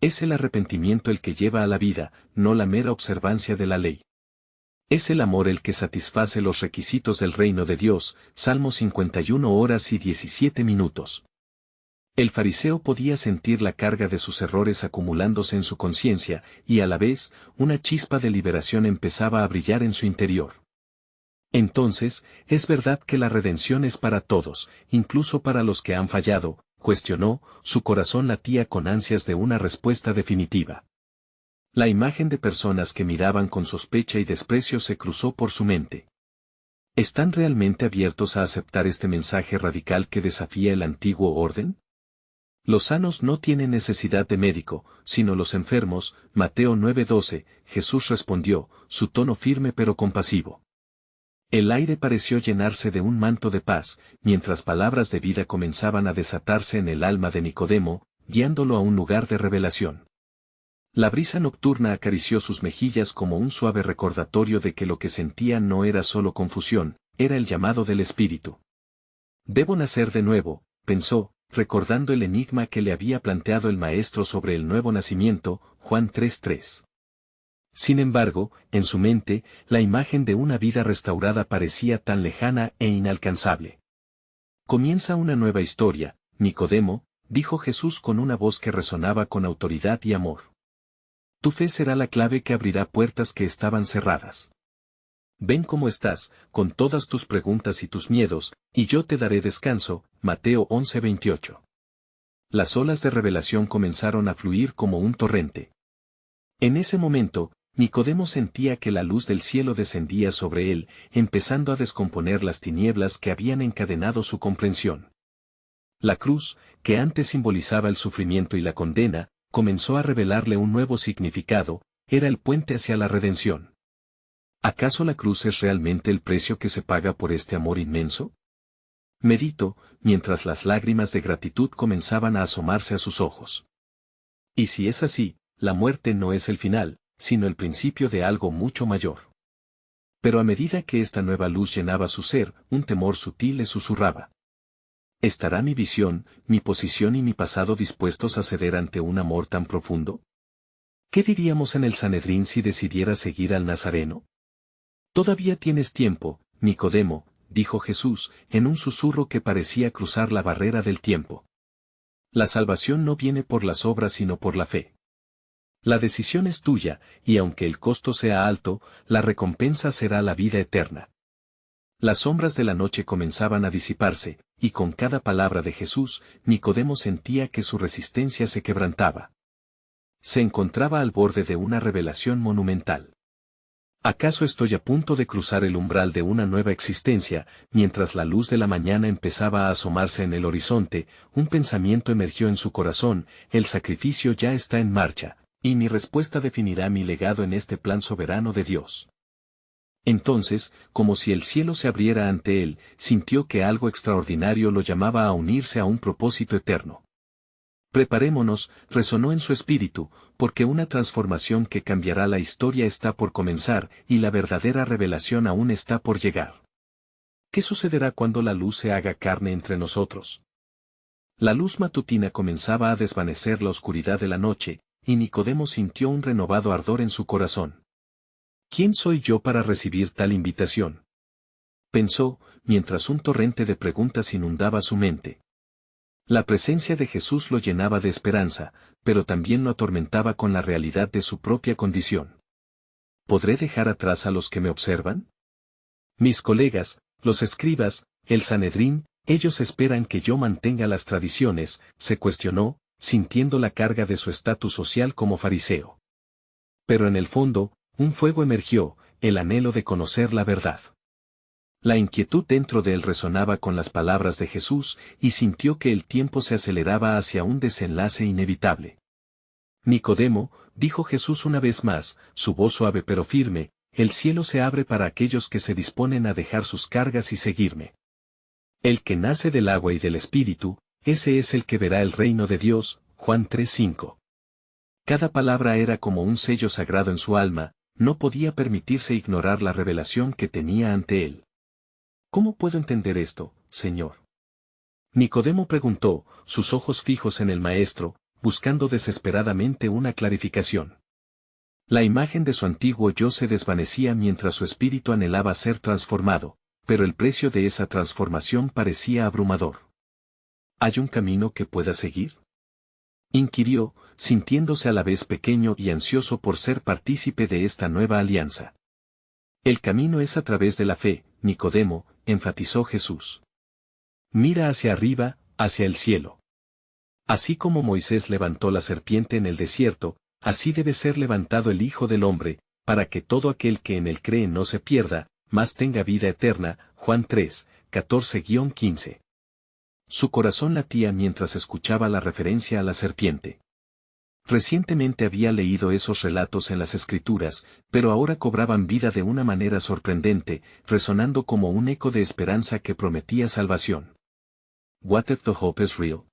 Es el arrepentimiento el que lleva a la vida, no la mera observancia de la ley. Es el amor el que satisface los requisitos del reino de Dios. Salmo 51 horas y 17 minutos. El fariseo podía sentir la carga de sus errores acumulándose en su conciencia, y a la vez, una chispa de liberación empezaba a brillar en su interior. Entonces, ¿es verdad que la redención es para todos, incluso para los que han fallado?, cuestionó, su corazón latía con ansias de una respuesta definitiva. La imagen de personas que miraban con sospecha y desprecio se cruzó por su mente. ¿Están realmente abiertos a aceptar este mensaje radical que desafía el antiguo orden? Los sanos no tienen necesidad de médico, sino los enfermos. Mateo 9:12, Jesús respondió, su tono firme pero compasivo. El aire pareció llenarse de un manto de paz, mientras palabras de vida comenzaban a desatarse en el alma de Nicodemo, guiándolo a un lugar de revelación. La brisa nocturna acarició sus mejillas como un suave recordatorio de que lo que sentía no era solo confusión, era el llamado del Espíritu. Debo nacer de nuevo, pensó, recordando el enigma que le había planteado el Maestro sobre el nuevo nacimiento, Juan 3:3. Sin embargo, en su mente, la imagen de una vida restaurada parecía tan lejana e inalcanzable. Comienza una nueva historia, Nicodemo, dijo Jesús con una voz que resonaba con autoridad y amor. Tu fe será la clave que abrirá puertas que estaban cerradas. Ven cómo estás, con todas tus preguntas y tus miedos, y yo te daré descanso. Mateo 11:28. Las olas de revelación comenzaron a fluir como un torrente. En ese momento, Nicodemo sentía que la luz del cielo descendía sobre él, empezando a descomponer las tinieblas que habían encadenado su comprensión. La cruz, que antes simbolizaba el sufrimiento y la condena, comenzó a revelarle un nuevo significado, era el puente hacia la redención. ¿Acaso la cruz es realmente el precio que se paga por este amor inmenso? Meditó, mientras las lágrimas de gratitud comenzaban a asomarse a sus ojos. Y si es así, la muerte no es el final, sino el principio de algo mucho mayor. Pero a medida que esta nueva luz llenaba su ser, un temor sutil le susurraba. ¿Estará mi visión, mi posición y mi pasado dispuestos a ceder ante un amor tan profundo? ¿Qué diríamos en el Sanedrín si decidiera seguir al Nazareno? Todavía tienes tiempo, Nicodemo, dijo Jesús, en un susurro que parecía cruzar la barrera del tiempo. La salvación no viene por las obras sino por la fe. La decisión es tuya, y aunque el costo sea alto, la recompensa será la vida eterna. Las sombras de la noche comenzaban a disiparse, y con cada palabra de Jesús, Nicodemo sentía que su resistencia se quebrantaba. Se encontraba al borde de una revelación monumental. ¿Acaso estoy a punto de cruzar el umbral de una nueva existencia? Mientras la luz de la mañana empezaba a asomarse en el horizonte, un pensamiento emergió en su corazón: el sacrificio ya está en marcha, y mi respuesta definirá mi legado en este plan soberano de Dios. Entonces, como si el cielo se abriera ante él, sintió que algo extraordinario lo llamaba a unirse a un propósito eterno. Preparémonos, resonó en su espíritu, porque una transformación que cambiará la historia está por comenzar, y la verdadera revelación aún está por llegar. ¿Qué sucederá cuando la luz se haga carne entre nosotros? La luz matutina comenzaba a desvanecer la oscuridad de la noche, y Nicodemo sintió un renovado ardor en su corazón. ¿Quién soy yo para recibir tal invitación?, pensó, mientras un torrente de preguntas inundaba su mente. La presencia de Jesús lo llenaba de esperanza, pero también lo atormentaba con la realidad de su propia condición. ¿Podré dejar atrás a los que me observan? Mis colegas, los escribas, el Sanedrín, ellos esperan que yo mantenga las tradiciones, se cuestionó, sintiendo la carga de su estatus social como fariseo. Pero en el fondo, un fuego emergió, el anhelo de conocer la verdad. La inquietud dentro de él resonaba con las palabras de Jesús, y sintió que el tiempo se aceleraba hacia un desenlace inevitable. Nicodemo, dijo Jesús una vez más, su voz suave pero firme, el cielo se abre para aquellos que se disponen a dejar sus cargas y seguirme. El que nace del agua y del Espíritu, ese es el que verá el reino de Dios. Juan 3:5. Cada palabra era como un sello sagrado en su alma, no podía permitirse ignorar la revelación que tenía ante él. ¿Cómo puedo entender esto, Señor?, Nicodemo preguntó, sus ojos fijos en el Maestro, buscando desesperadamente una clarificación. La imagen de su antiguo yo se desvanecía mientras su espíritu anhelaba ser transformado, pero el precio de esa transformación parecía abrumador. ¿Hay un camino que pueda seguir?, inquirió, sintiéndose a la vez pequeño y ansioso por ser partícipe de esta nueva alianza. El camino es a través de la fe, Nicodemo, enfatizó Jesús. Mira hacia arriba, hacia el cielo. Así como Moisés levantó la serpiente en el desierto, así debe ser levantado el Hijo del Hombre, para que todo aquel que en él cree no se pierda, mas tenga vida eterna. Juan 3, 14-15. Su corazón latía mientras escuchaba la referencia a la serpiente. Recientemente había leído esos relatos en las Escrituras, pero ahora cobraban vida de una manera sorprendente, resonando como un eco de esperanza que prometía salvación. What if the hope is real?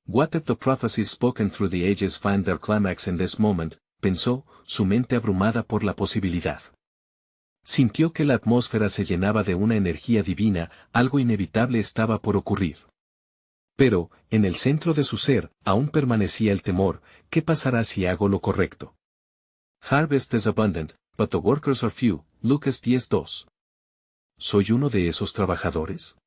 What if the prophecies spoken through the ages find their climax in this moment? Pensó, su mente abrumada por la posibilidad. Sintió que la atmósfera se llenaba de una energía divina, algo inevitable estaba por ocurrir. Pero, en el centro de su ser, aún permanecía el temor, ¿qué pasará si hago lo correcto? Harvest is abundant, but the workers are few, Lucas 10:2. ¿Soy uno de esos trabajadores?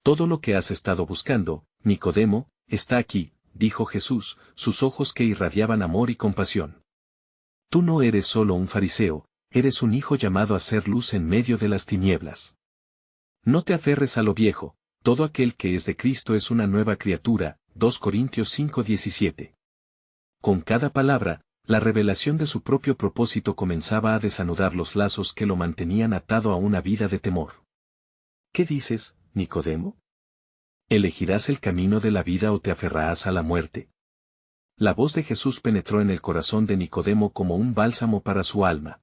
Todo lo que has estado buscando, Nicodemo, está aquí, dijo Jesús, sus ojos que irradiaban amor y compasión. Tú no eres solo un fariseo, eres un hijo llamado a ser luz en medio de las tinieblas. No te aferres a lo viejo, todo aquel que es de Cristo es una nueva criatura, 2 Corintios 5:17. Con cada palabra, la revelación de su propio propósito comenzaba a desanudar los lazos que lo mantenían atado a una vida de temor. ¿Qué dices, Nicodemo? ¿Elegirás el camino de la vida o te aferrarás a la muerte? La voz de Jesús penetró en el corazón de Nicodemo como un bálsamo para su alma.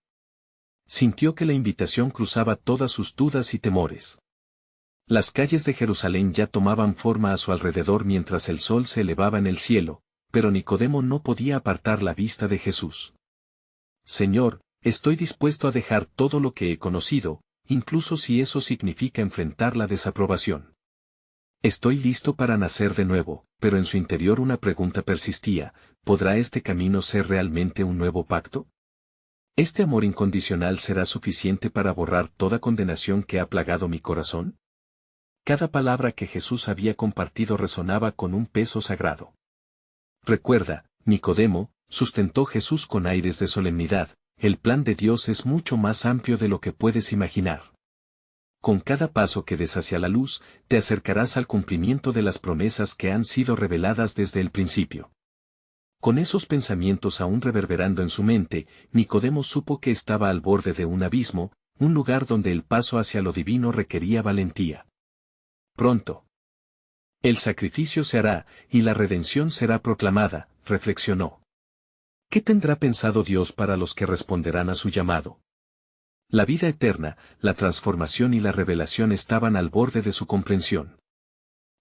Sintió que la invitación cruzaba todas sus dudas y temores. Las calles de Jerusalén ya tomaban forma a su alrededor mientras el sol se elevaba en el cielo, pero Nicodemo no podía apartar la vista de Jesús. Señor, estoy dispuesto a dejar todo lo que he conocido, incluso si eso significa enfrentar la desaprobación. Estoy listo para nacer de nuevo, pero en su interior una pregunta persistía, ¿podrá este camino ser realmente un nuevo pacto? ¿Este amor incondicional será suficiente para borrar toda condenación que ha plagado mi corazón? Cada palabra que Jesús había compartido resonaba con un peso sagrado. Recuerda, Nicodemo, sustentó Jesús con aires de solemnidad, el plan de Dios es mucho más amplio de lo que puedes imaginar. Con cada paso que des hacia la luz, te acercarás al cumplimiento de las promesas que han sido reveladas desde el principio. Con esos pensamientos aún reverberando en su mente, Nicodemo supo que estaba al borde de un abismo, un lugar donde el paso hacia lo divino requería valentía. Pronto. El sacrificio se hará, y la redención será proclamada, reflexionó. ¿Qué tendrá pensado Dios para los que responderán a su llamado? La vida eterna, la transformación y la revelación estaban al borde de su comprensión.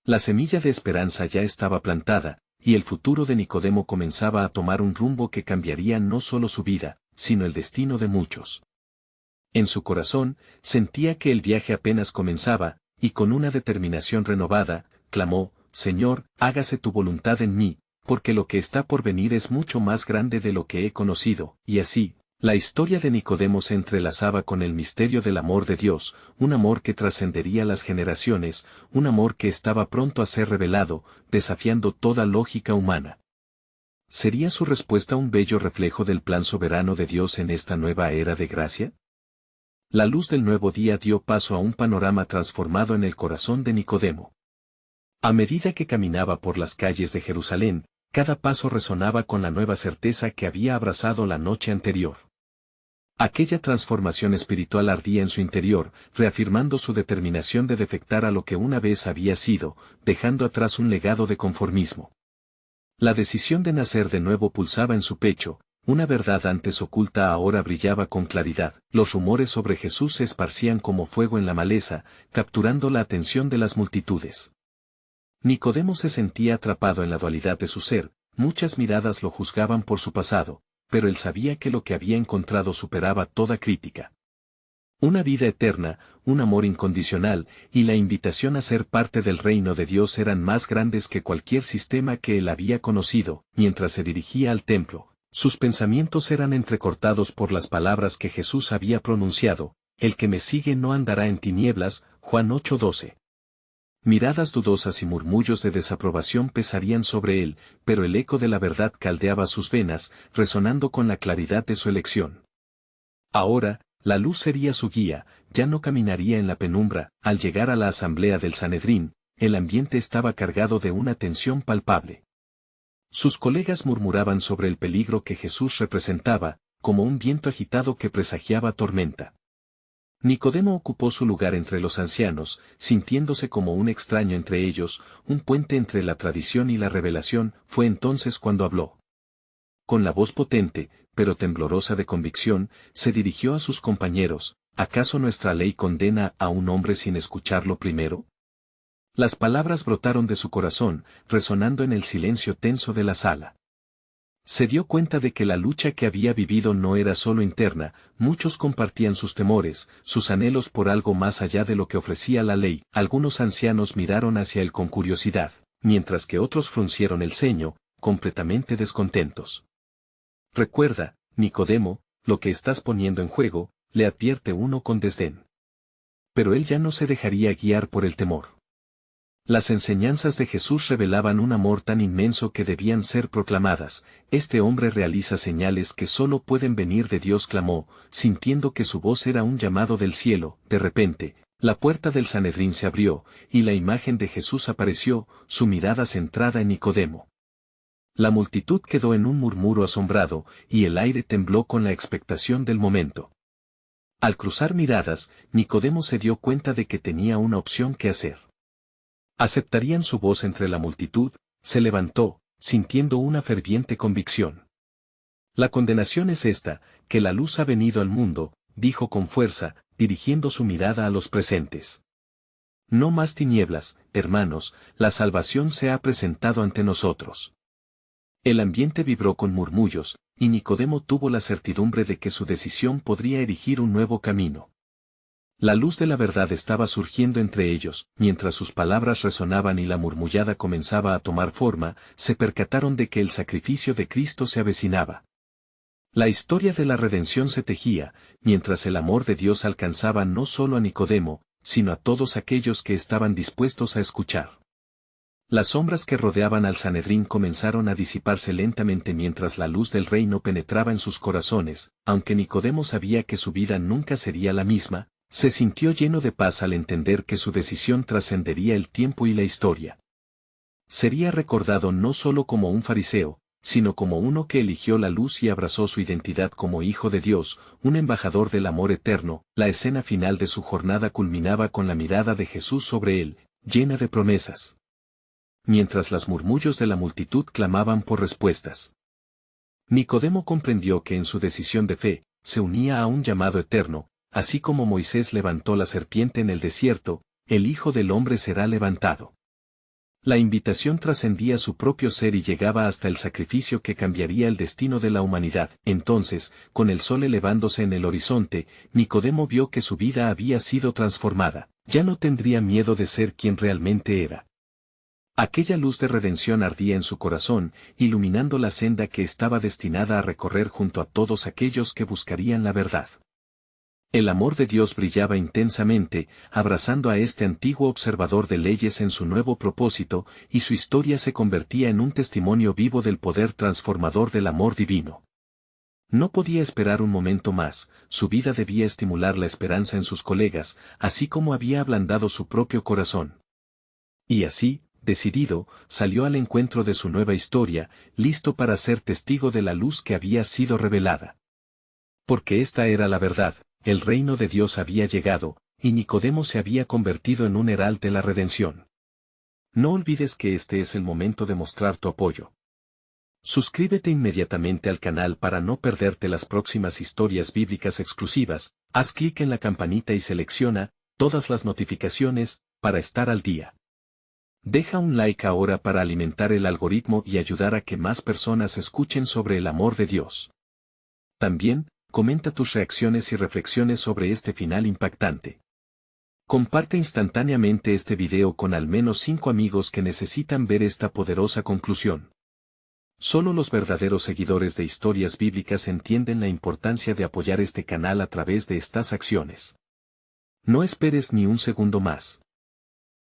La semilla de esperanza ya estaba plantada, y el futuro de Nicodemo comenzaba a tomar un rumbo que cambiaría no solo su vida, sino el destino de muchos. En su corazón, sentía que el viaje apenas comenzaba, y con una determinación renovada, clamó, Señor, hágase tu voluntad en mí, porque lo que está por venir es mucho más grande de lo que he conocido, y así, la historia de Nicodemo se entrelazaba con el misterio del amor de Dios, un amor que trascendería las generaciones, un amor que estaba pronto a ser revelado, desafiando toda lógica humana. ¿Sería su respuesta un bello reflejo del plan soberano de Dios en esta nueva era de gracia? La luz del nuevo día dio paso a un panorama transformado en el corazón de Nicodemo. A medida que caminaba por las calles de Jerusalén, cada paso resonaba con la nueva certeza que había abrazado la noche anterior. Aquella transformación espiritual ardía en su interior, reafirmando su determinación de defectar a lo que una vez había sido, dejando atrás un legado de conformismo. La decisión de nacer de nuevo pulsaba en su pecho, una verdad antes oculta ahora brillaba con claridad. Los rumores sobre Jesús se esparcían como fuego en la maleza, capturando la atención de las multitudes. Nicodemo se sentía atrapado en la dualidad de su ser, muchas miradas lo juzgaban por su pasado, pero él sabía que lo que había encontrado superaba toda crítica. Una vida eterna, un amor incondicional, y la invitación a ser parte del reino de Dios eran más grandes que cualquier sistema que él había conocido. Mientras se dirigía al templo, sus pensamientos eran entrecortados por las palabras que Jesús había pronunciado, el que me sigue no andará en tinieblas, Juan 8:12. Miradas dudosas y murmullos de desaprobación pesarían sobre él, pero el eco de la verdad caldeaba sus venas, resonando con la claridad de su elección. Ahora, la luz sería su guía, ya no caminaría en la penumbra. Al llegar a la asamblea del Sanedrín, el ambiente estaba cargado de una tensión palpable. Sus colegas murmuraban sobre el peligro que Jesús representaba, como un viento agitado que presagiaba tormenta. Nicodemo ocupó su lugar entre los ancianos, sintiéndose como un extraño entre ellos, un puente entre la tradición y la revelación. Fue entonces cuando habló. Con la voz potente, pero temblorosa de convicción, se dirigió a sus compañeros: ¿acaso nuestra ley condena a un hombre sin escucharlo primero? Las palabras brotaron de su corazón, resonando en el silencio tenso de la sala. Se dio cuenta de que la lucha que había vivido no era solo interna, muchos compartían sus temores, sus anhelos por algo más allá de lo que ofrecía la ley. Algunos ancianos miraron hacia él con curiosidad, mientras que otros fruncieron el ceño, completamente descontentos. Recuerda, Nicodemo, lo que estás poniendo en juego, le advierte uno con desdén. Pero él ya no se dejaría guiar por el temor. Las enseñanzas de Jesús revelaban un amor tan inmenso que debían ser proclamadas. Este hombre realiza señales que solo pueden venir de Dios, clamó, sintiendo que su voz era un llamado del cielo. De repente, la puerta del Sanedrín se abrió, y la imagen de Jesús apareció, su mirada centrada en Nicodemo. La multitud quedó en un murmuro asombrado, y el aire tembló con la expectación del momento. Al cruzar miradas, Nicodemo se dio cuenta de que tenía una opción que hacer. ¿Aceptarían su voz entre la multitud? Se levantó, sintiendo una ferviente convicción. La condenación es esta, que la luz ha venido al mundo, dijo con fuerza, dirigiendo su mirada a los presentes. No más tinieblas, hermanos, la salvación se ha presentado ante nosotros. El ambiente vibró con murmullos, y Nicodemo tuvo la certidumbre de que su decisión podría erigir un nuevo camino. La luz de la verdad estaba surgiendo entre ellos. Mientras sus palabras resonaban y la murmullada comenzaba a tomar forma, se percataron de que el sacrificio de Cristo se avecinaba. La historia de la redención se tejía, mientras el amor de Dios alcanzaba no solo a Nicodemo, sino a todos aquellos que estaban dispuestos a escuchar. Las sombras que rodeaban al Sanedrín comenzaron a disiparse lentamente mientras la luz del reino penetraba en sus corazones. Aunque Nicodemo sabía que su vida nunca sería la misma, se sintió lleno de paz al entender que su decisión trascendería el tiempo y la historia. Sería recordado no solo como un fariseo, sino como uno que eligió la luz y abrazó su identidad como hijo de Dios, un embajador del amor eterno. La escena final de su jornada culminaba con la mirada de Jesús sobre él, llena de promesas. Mientras los murmullos de la multitud clamaban por respuestas. Nicodemo comprendió que en su decisión de fe, se unía a un llamado eterno. Así como Moisés levantó la serpiente en el desierto, el Hijo del Hombre será levantado. La invitación trascendía su propio ser y llegaba hasta el sacrificio que cambiaría el destino de la humanidad. Entonces, con el sol elevándose en el horizonte, Nicodemo vio que su vida había sido transformada. Ya no tendría miedo de ser quien realmente era. Aquella luz de redención ardía en su corazón, iluminando la senda que estaba destinada a recorrer junto a todos aquellos que buscarían la verdad. El amor de Dios brillaba intensamente, abrazando a este antiguo observador de leyes en su nuevo propósito, y su historia se convertía en un testimonio vivo del poder transformador del amor divino. No podía esperar un momento más, su vida debía estimular la esperanza en sus colegas, así como había ablandado su propio corazón. Y así, decidido, salió al encuentro de su nueva historia, listo para ser testigo de la luz que había sido revelada. Porque esta era la verdad. El reino de Dios había llegado, y Nicodemo se había convertido en un herald de la redención. No olvides que este es el momento de mostrar tu apoyo. Suscríbete inmediatamente al canal para no perderte las próximas historias bíblicas exclusivas, haz clic en la campanita y selecciona todas las notificaciones para estar al día. Deja un like ahora para alimentar el algoritmo y ayudar a que más personas escuchen sobre el amor de Dios. También, comenta tus reacciones y reflexiones sobre este final impactante. Comparte instantáneamente este video con al menos 5 amigos que necesitan ver esta poderosa conclusión. Solo los verdaderos seguidores de historias bíblicas entienden la importancia de apoyar este canal a través de estas acciones. No esperes ni un segundo más.